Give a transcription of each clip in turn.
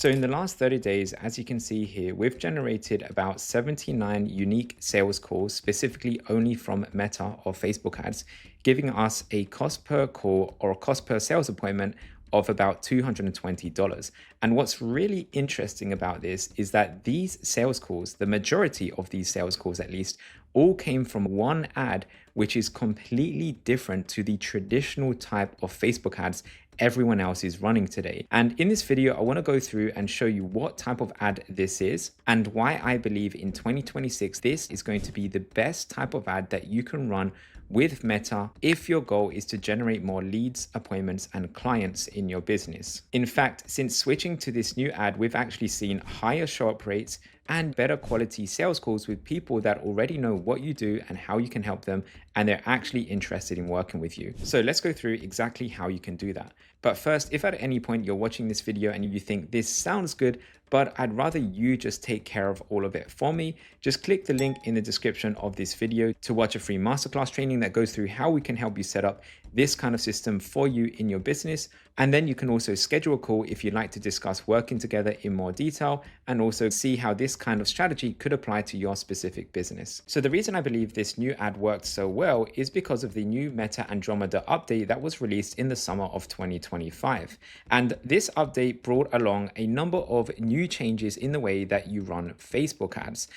So in the last 30 days, as you can see here, we've generated about 79 unique sales calls, specifically only from Meta or Facebook ads, giving us a cost per call or a cost per sales appointment of about $220. And what's really interesting about this is that these sales calls, the majority of these sales calls at least, all came from one ad, which is completely different to the traditional type of Facebook ads everyone else is running today. And in this video, I want to go through and show you what type of ad this is and why I believe in 2026, this is going to be the best type of ad that you can run with Meta if your goal is to generate more leads, appointments, and clients in your business. In fact, since switching to this new ad, we've actually seen higher show-up rates and better quality sales calls with people that already know what you do and how you can help them, and they're actually interested in working with you. So let's go through exactly how you can do that. But first, if at any point you're watching this video and you think this sounds good, but I'd rather you just take care of all of it for me, just click the link in the description of this video to watch a free masterclass training that goes through how we can help you set up this kind of system for you in your business. And then you can also schedule a call if you'd like to discuss working together in more detail and also see how this kind of strategy could apply to your specific business. So the reason I believe this new ad worked so well is because of the new Meta Andromeda update that was released in the summer of 2025. And this update brought along a number of new changes in the way that you run Facebook ads.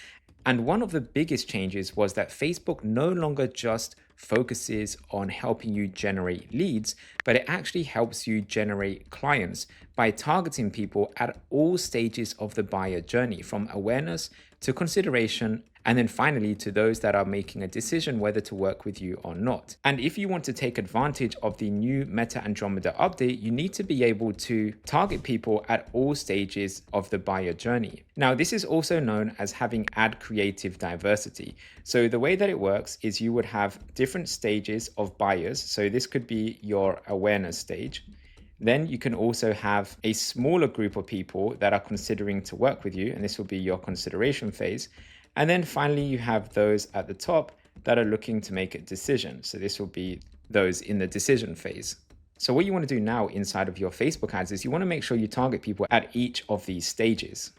And one of the biggest changes was that Facebook no longer just focuses on helping you generate leads, but it actually helps you generate clients by targeting people at all stages of the buyer journey, from awareness to consideration, and then finally to those that are making a decision whether to work with you or not. And if you want to take advantage of the new Meta Andromeda update, you need to be able to target people at all stages of the buyer journey. Now, this is also known as having ad creative diversity. So the way that it works is you would have different stages of buyers. So this could be your awareness stage. Then you can also have a smaller group of people that are considering to work with you, and this will be your consideration phase. And then finally, you have those at the top that are looking to make a decision. So this will be those in the decision phase. So what you want to do now inside of your Facebook ads is you want to make sure you target people at each of these stages.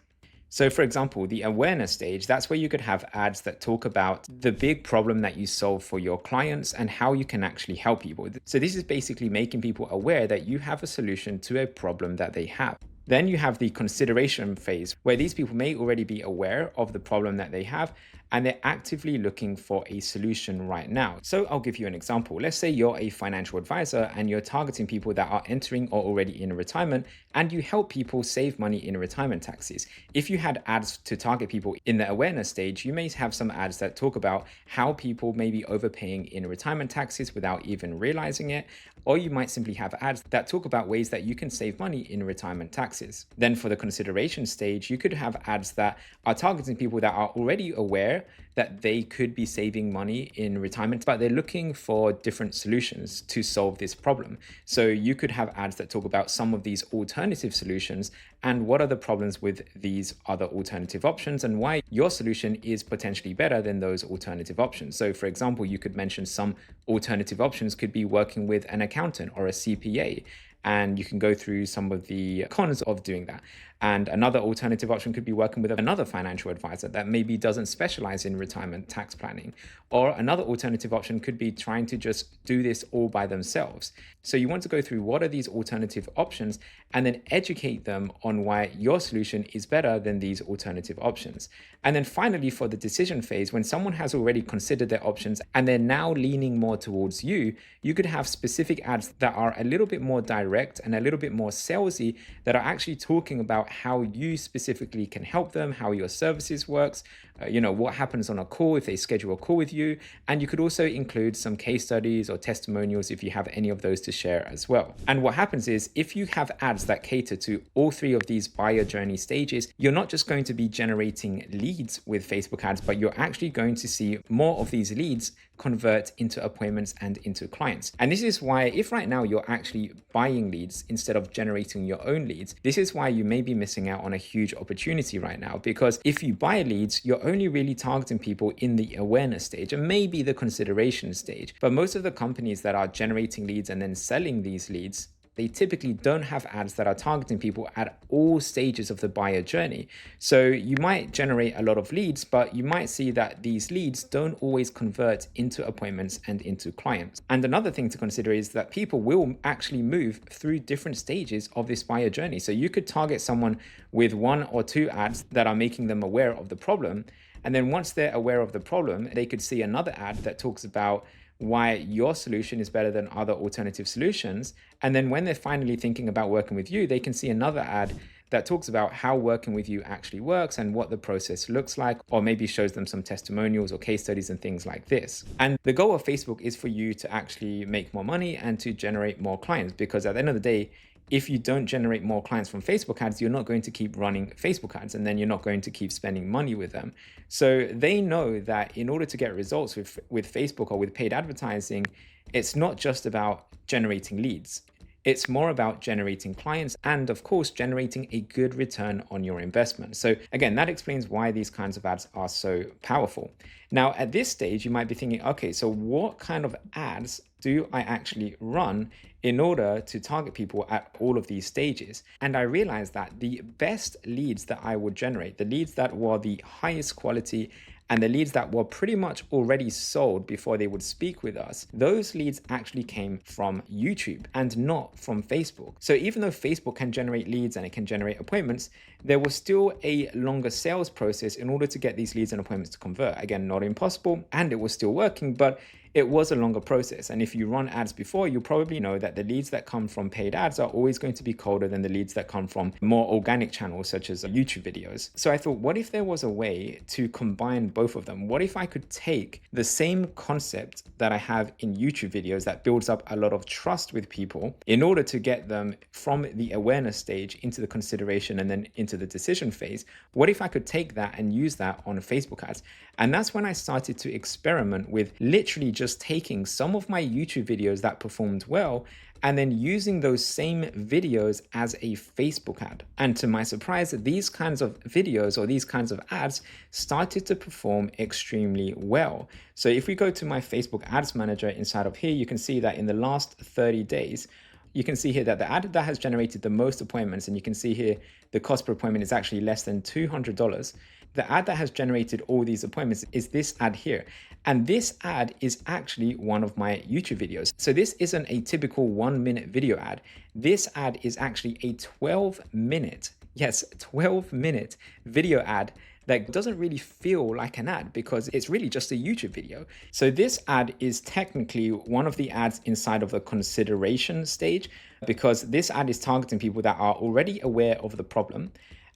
So for example, the awareness stage, that's where you could have ads that talk about the big problem that you solve for your clients and how you can actually help people. So this is basically making people aware that you have a solution to a problem that they have. Then you have the consideration phase, where these people may already be aware of the problem that they have and they're actively looking for a solution right now. So I'll give you an example. Let's say you're a financial advisor and you're targeting people that are entering or already in retirement, and you help people save money in retirement taxes. If you had ads to target people in the awareness stage, you may have some ads that talk about how people may be overpaying in retirement taxes without even realizing it. Or you might simply have ads that talk about ways that you can save money in retirement taxes. Then for the consideration stage, you could have ads that are targeting people that are already aware that they could be saving money in retirement, but they're looking for different solutions to solve this problem. So you could have ads that talk about some of these alternative solutions and what are the problems with these other alternative options and why your solution is potentially better than those alternative options. So for example, you could mention some alternative options could be working with an accountant or a CPA, and you can go through some of the cons of doing that. And another alternative option could be working with another financial advisor that maybe doesn't specialize in retirement tax planning. Or another alternative option could be trying to just do this all by themselves. So you want to go through what are these alternative options and then educate them on why your solution is better than these alternative options. And then finally, for the decision phase, when someone has already considered their options and they're now leaning more towards you, you could have specific ads that are a little bit more direct and a little bit more salesy that are actually talking about how you specifically can help them, how your services works, what happens on a call if they schedule a call with you. And you could also include some case studies or testimonials if you have any of those to share as well. And what happens is if you have ads that cater to all three of these buyer journey stages, you're not just going to be generating leads with Facebook ads, but you're actually going to see more of these leads convert into appointments and into clients. And this is why if right now you're actually buying leads instead of generating your own leads, this is why you may be missing out on a huge opportunity right now. Because if you buy leads, you're only really targeting people in the awareness stage and maybe the consideration stage. But most of the companies that are generating leads and then selling these leads they typically don't have ads that are targeting people at all stages of the buyer journey. So you might generate a lot of leads, but you might see that these leads don't always convert into appointments and into clients. And another thing to consider is that people will actually move through different stages of this buyer journey. So you could target someone with 1 or 2 ads that are making them aware of the problem. And then once they're aware of the problem, they could see another ad that talks about why your solution is better than other alternative solutions. And then when they're finally thinking about working with you, they can see another ad that talks about how working with you actually works and what the process looks like, or maybe shows them some testimonials or case studies and things like this. And the goal of Facebook is for you to actually make more money and to generate more clients, because at the end of the day, if you don't generate more clients from Facebook ads, you're not going to keep running Facebook ads, and then you're not going to keep spending money with them. So they know that in order to get results with Facebook or with paid advertising, it's not just about generating leads. It's more about generating clients and, of course, generating a good return on your investment. So again, that explains why these kinds of ads are so powerful. Now, at this stage, you might be thinking, okay, so what kind of ads do I actually run in order to target people at all of these stages? And I realized that the best leads that I would generate, the leads that were the highest quality and the leads that were pretty much already sold before they would speak with us, those leads actually came from YouTube and not from Facebook. So even though Facebook can generate leads and it can generate appointments, there was still a longer sales process in order to get these leads and appointments to convert. Again, not impossible, and it was still working, but it was a longer process. And if you run ads before, you probably know that the leads that come from paid ads are always going to be colder than the leads that come from more organic channels, such as YouTube videos. So I thought, what if there was a way to combine both of them? What if I could take the same concept that I have in YouTube videos that builds up a lot of trust with people in order to get them from the awareness stage into the consideration and then into the decision phase? What if I could take that and use that on Facebook ads? And that's when I started to experiment with literally just taking some of my YouTube videos that performed well and then using those same videos as a Facebook ad. And to my surprise, these kinds of videos or these kinds of ads started to perform extremely well. So if we go to my Facebook Ads Manager inside of here, you can see that in the last 30 days, you can see here that the ad that has generated the most appointments, and you can see here the cost per appointment is actually less than $200. The ad that has generated all these appointments is this ad here. And this ad is actually one of my YouTube videos. So this isn't a typical 1-minute video ad. This ad is actually a 12-minute, yes, 12-minute video ad that doesn't really feel like an ad because it's really just a YouTube video. So this ad is technically one of the ads inside of the consideration stage, because this ad is targeting people that are already aware of the problem.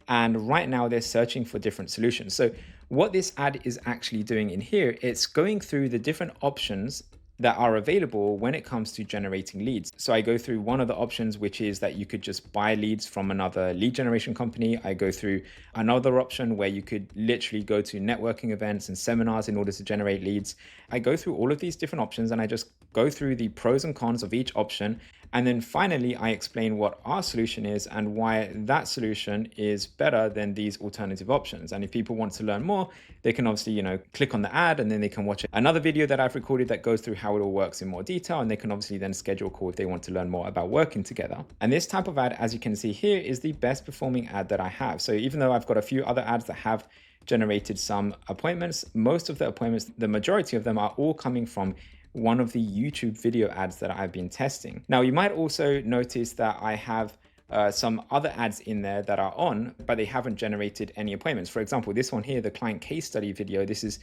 And right now they're searching for different solutions. So what this ad is actually doing in here, it's going through the different options that are available when it comes to generating leads. So I go through one of the options, which is that you could just buy leads from another lead generation company. I go through another option where you could literally go to networking events and seminars in order to generate leads. I go through all of these different options and I just go through the pros and cons of each option. And then finally, I explain what our solution is and why that solution is better than these alternative options. And if people want to learn more, they can obviously, click on the ad and then they can watch another video that I've recorded that goes through how it all works in more detail. And they can obviously then schedule a call if they want to learn more about working together. And this type of ad, as you can see here, is the best performing ad that I have. So even though I've got a few other ads that have generated some appointments, most of the appointments, the majority of them are all coming from one of the YouTube video ads that I've been testing. Now, you might also notice that I have some other ads in there that are on, but they haven't generated any appointments. For example, this one here, the client case study video, this is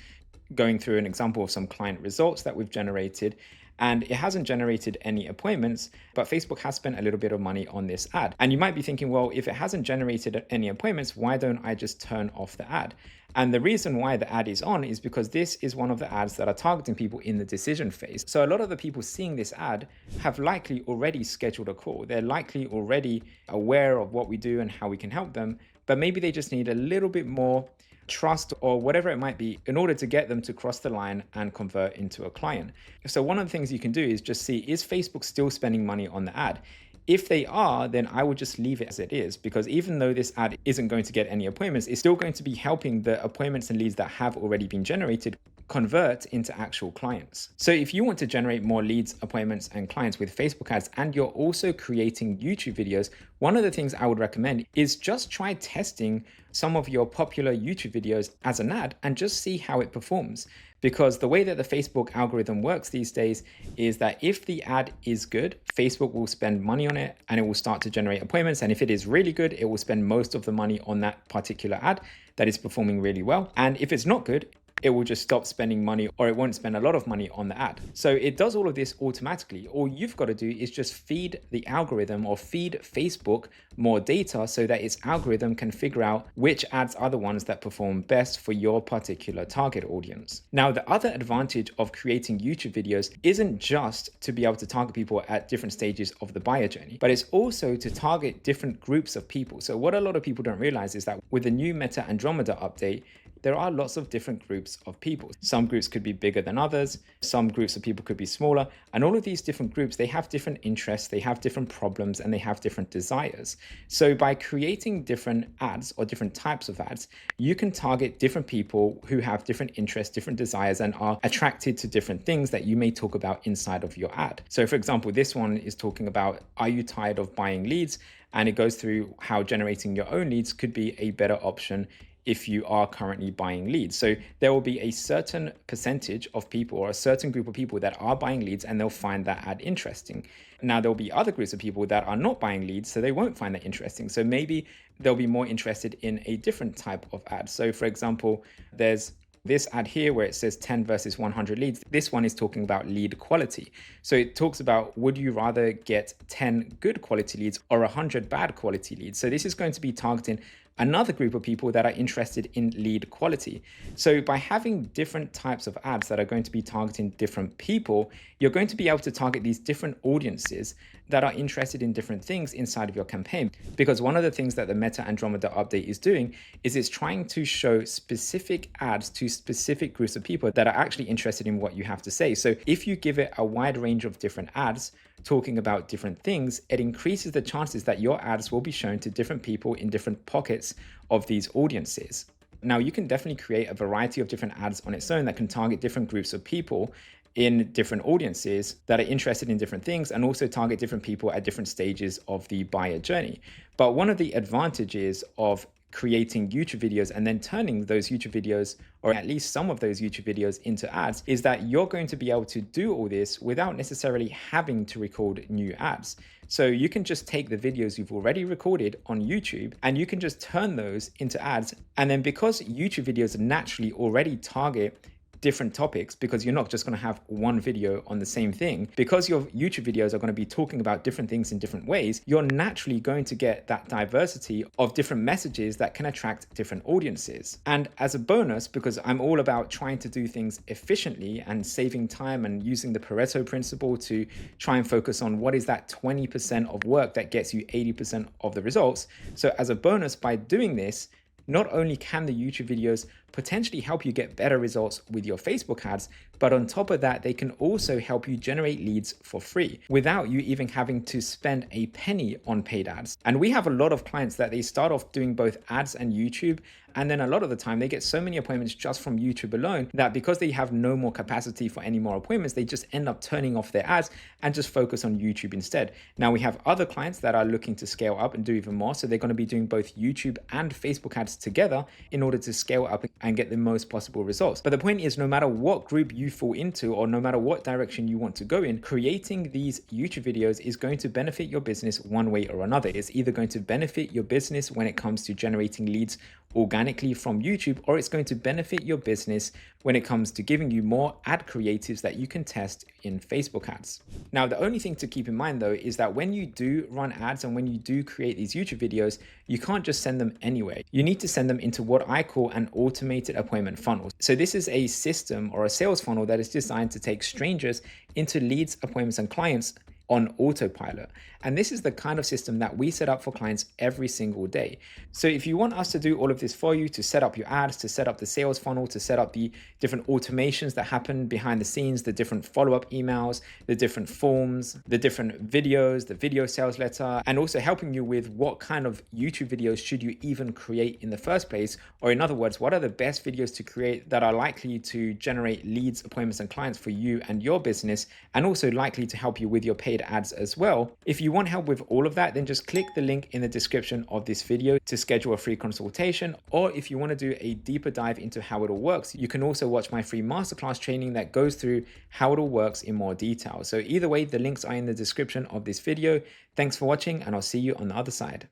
going through an example of some client results that we've generated, and it hasn't generated any appointments, but Facebook has spent a little bit of money on this ad. And you might be thinking, well, if it hasn't generated any appointments, why don't I just turn off the ad? And the reason why the ad is on is because this is one of the ads that are targeting people in the decision phase. So a lot of the people seeing this ad have likely already scheduled a call. They're likely already aware of what we do and how we can help them, but maybe they just need a little bit more trust or whatever it might be in order to get them to cross the line and convert into a client. So one of the things you can do is just see, is Facebook still spending money on the ad? If they are, then I would just leave it as it is, because even though this ad isn't going to get any appointments, it's still going to be helping the appointments and leads that have already been generated convert into actual clients. So if you want to generate more leads, appointments, and clients with Facebook ads, and you're also creating YouTube videos, one of the things I would recommend is just try testing some of your popular YouTube videos as an ad and just see how it performs. Because the way that the Facebook algorithm works these days is that if the ad is good, Facebook will spend money on it and it will start to generate appointments. And if it is really good, it will spend most of the money on that particular ad that is performing really well. And if it's not good, it will just stop spending money, or it won't spend a lot of money on the ad. So it does all of this automatically. All you've got to do is just feed the algorithm or feed Facebook more data so that its algorithm can figure out which ads are the ones that perform best for your particular target audience. Now, the other advantage of creating YouTube videos isn't just to be able to target people at different stages of the buyer journey, but it's also to target different groups of people. So what a lot of people don't realize is that with the new Meta Andromeda update, there are lots of different groups of people. Some groups could be bigger than others. Some groups of people could be smaller. And all of these different groups, they have different interests, they have different problems, and they have different desires. So by creating different ads or different types of ads, you can target different people who have different interests, different desires, and are attracted to different things that you may talk about inside of your ad. So for example, this one is talking about, are you tired of buying leads? And it goes through how generating your own leads could be a better option if you are currently buying leads. So there will be a certain percentage of people or a certain group of people that are buying leads and they'll find that ad interesting. Now there'll be other groups of people that are not buying leads, so they won't find that interesting. So maybe they'll be more interested in a different type of ad. So for example, there's this ad here where it says 10 versus 100 leads. This one is talking about lead quality. So it talks about, would you rather get 10 good quality leads or 100 bad quality leads? So this is going to be targeting another group of people that are interested in lead quality. So by having different types of ads that are going to be targeting different people, you're going to be able to target these different audiences that are interested in different things inside of your campaign. Because one of the things that the Meta Andromeda update is doing is it's trying to show specific ads to specific groups of people that are actually interested in what you have to say. So if you give it a wide range of different ads talking about different things, it increases the chances that your ads will be shown to different people in different pockets of these audiences. Now, you can definitely create a variety of different ads on its own that can target different groups of people in different audiences that are interested in different things and also target different people at different stages of the buyer journey. But one of the advantages of creating YouTube videos and then turning those YouTube videos, or at least some of those YouTube videos, into ads is that you're going to be able to do all this without necessarily having to record new ads. So you can just take the videos you've already recorded on YouTube and you can just turn those into ads. And then because YouTube videos naturally already target different topics, because you're not just going to have one video on the same thing, because your YouTube videos are going to be talking about different things in different ways, you're naturally going to get that diversity of different messages that can attract different audiences. And as a bonus, because I'm all about trying to do things efficiently and saving time and using the Pareto principle to try and focus on what is that 20% of work that gets you 80% of the results. So as a bonus, by doing this, not only can the YouTube videos potentially help you get better results with your Facebook ads, but on top of that, they can also help you generate leads for free without you even having to spend a penny on paid ads. And we have a lot of clients that they start off doing both ads and YouTube. And then a lot of the time they get so many appointments just from YouTube alone that because they have no more capacity for any more appointments, they just end up turning off their ads and just focus on YouTube instead. Now we have other clients that are looking to scale up and do even more. So they're going to be doing both YouTube and Facebook ads together in order to scale up and get the most possible results. But the point is, no matter what group you fall into or no matter what direction you want to go in, creating these YouTube videos is going to benefit your business one way or another. It's either going to benefit your business when it comes to generating leads organically from YouTube, or it's going to benefit your business when it comes to giving you more ad creatives that you can test in Facebook ads. Now, the only thing to keep in mind though is that when you do run ads and when you do create these YouTube videos, you can't just send them anyway. You need to send them into what I call an automated appointment funnel. So this is a system or a sales funnel that is designed to take strangers into leads, appointments, and clients on autopilot. And this is the kind of system that we set up for clients every single day. So if you want us to do all of this for you, to set up your ads, to set up the sales funnel, to set up the different automations that happen behind the scenes, the different follow-up emails, the different forms, the different videos, the video sales letter, and also helping you with what kind of YouTube videos should you even create in the first place, or in other words, what are the best videos to create that are likely to generate leads, appointments, and clients for you and your business, and also likely to help you with your paid ads as well. If you want help with all of that, then just click the link in the description of this video to schedule a free consultation. Or if you want to do a deeper dive into how it all works, you can also watch my free masterclass training that goes through how it all works in more detail. So either way, the links are in the description of this video. Thanks for watching, and I'll see you on the other side.